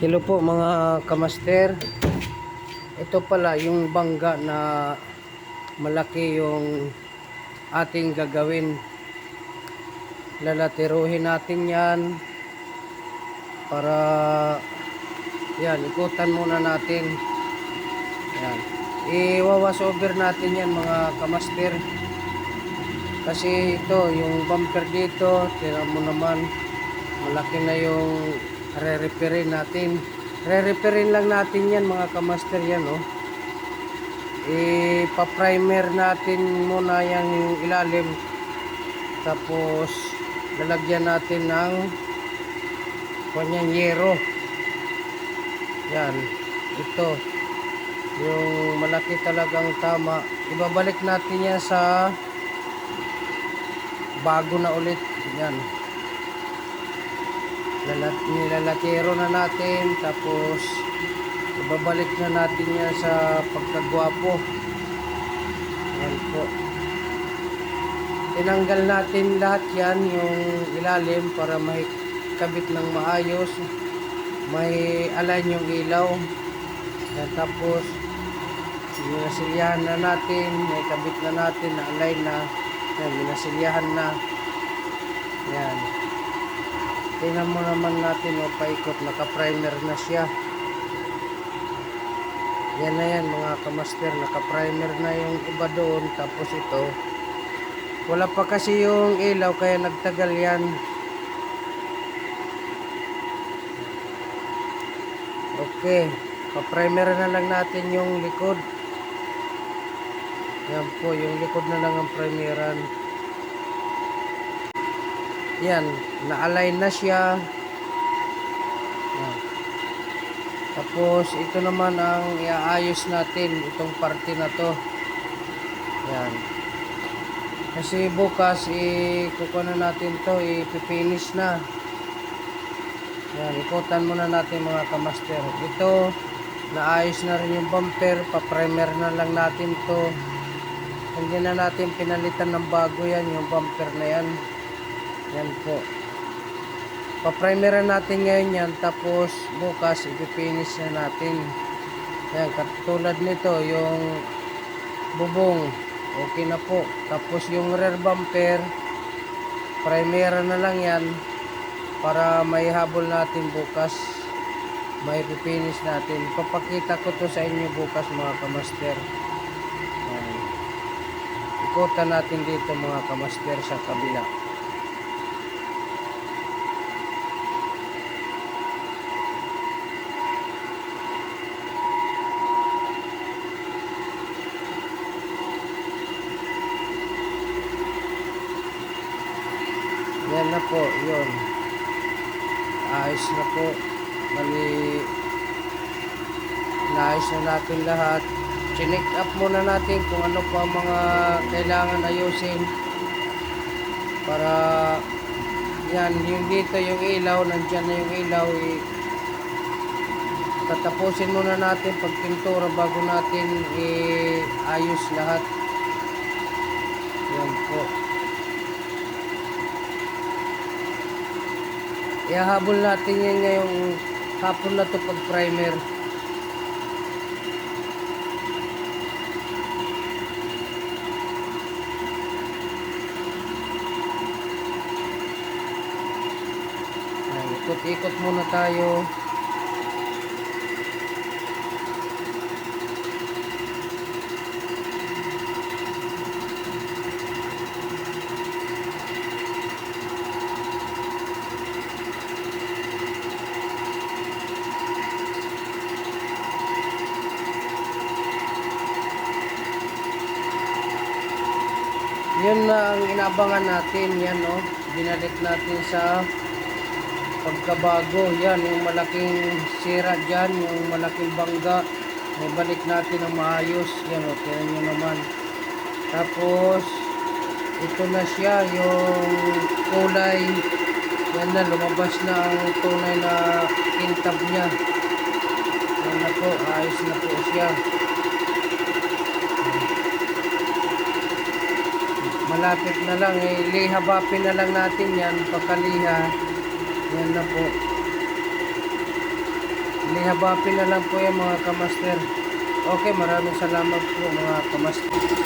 Hello po mga kamaster. Ito pala yung bangga na malaki yung ating gagawin. Lalatiruhin natin yan para yan, ikutan muna natin. Yan. I-wash over natin yan mga kamaster. Kasi ito, yung bumper dito, tira mo naman, malaki na yung re-repairin natin. Re-repairin lang natin yan mga kamaster yan, oh. Ipa-primer natin muna yung ilalim. Tapos lalagyan natin ng kanyang yero. Yan, ito. Yung malaki talagang tama. Ibabalik natin yan sa bago na ulit. Yan. Nilalakero na natin, tapos ibabalik na natin yan sa pagkagwapo. Yan po. Tinanggal natin lahat yan, yung ilalim, para may kabit ng maayos, may align yung ilaw. Yan, tapos minasilyahan na natin, may kabit na natin, na align na. Yan, minasilyahan na. Yan. Tingnan mo naman natin, o paikot, naka-primer na siya. Yan na yan mga kamaster, naka-primer na yung iba doon. Tapos ito, wala pa kasi yung ilaw kaya nagtagal yan. Okay, pa-primer na lang natin yung likod. Yan po, yung likod na lang ang primeran. Yan, na-align na siya. Yan. Tapos ito naman ang iaayos natin, itong parte na to. Yan. Kasi bukas ikukuha na natin to, ipipinish na. Yan, ikutan muna natin mga kamaster. Ito, naayos na rin yung bumper, pa-primer na lang natin to. Hindi na natin pinalitan ng bago yan, yung bumper na yan. Yan po. Pa-primeran natin ngayon yan, tapos bukas ipipinish na natin. Yan, katulad nito, yung bubong, okay na po. Tapos yung rear bumper, primeran na lang yan, para may habol natin bukas. May ipipinish natin. Papakita ko to sa inyo bukas mga kamaster. Yan. Ikutan natin dito mga kamaster sa kabila. Yan na po, yun. Ayos na po. Bali, naayos na natin lahat. Chinek up muna natin kung ano pa mga kailangan ayusin. Para, yan, yung dito yung ilaw, nandyan na yung ilaw. Tatapusin muna natin pagpintura bago natin ayos lahat. Yan po. Ihahabol natin yan ngayong hapon na to pag primer. Ikot-ikot muna tayo. Yun na ang inabangan natin, yan o. Binalik natin sa pagkabago. Yan, yung malaking sira dyan, yung malaking bangga. May balik natin ang maayos. Yan o, tingnan nyo naman. Tapos, ito na siya, yung kulay. Yan na, lumabas na ang tunay na kintab niya. Yan na po, ayos na po siya. Malapit na lang, lihabapin na lang natin yan, pagkaliha. Yan na po. Lihabapin na lang po yan mga kamaster. Okay, maraming salamat po mga kamaster.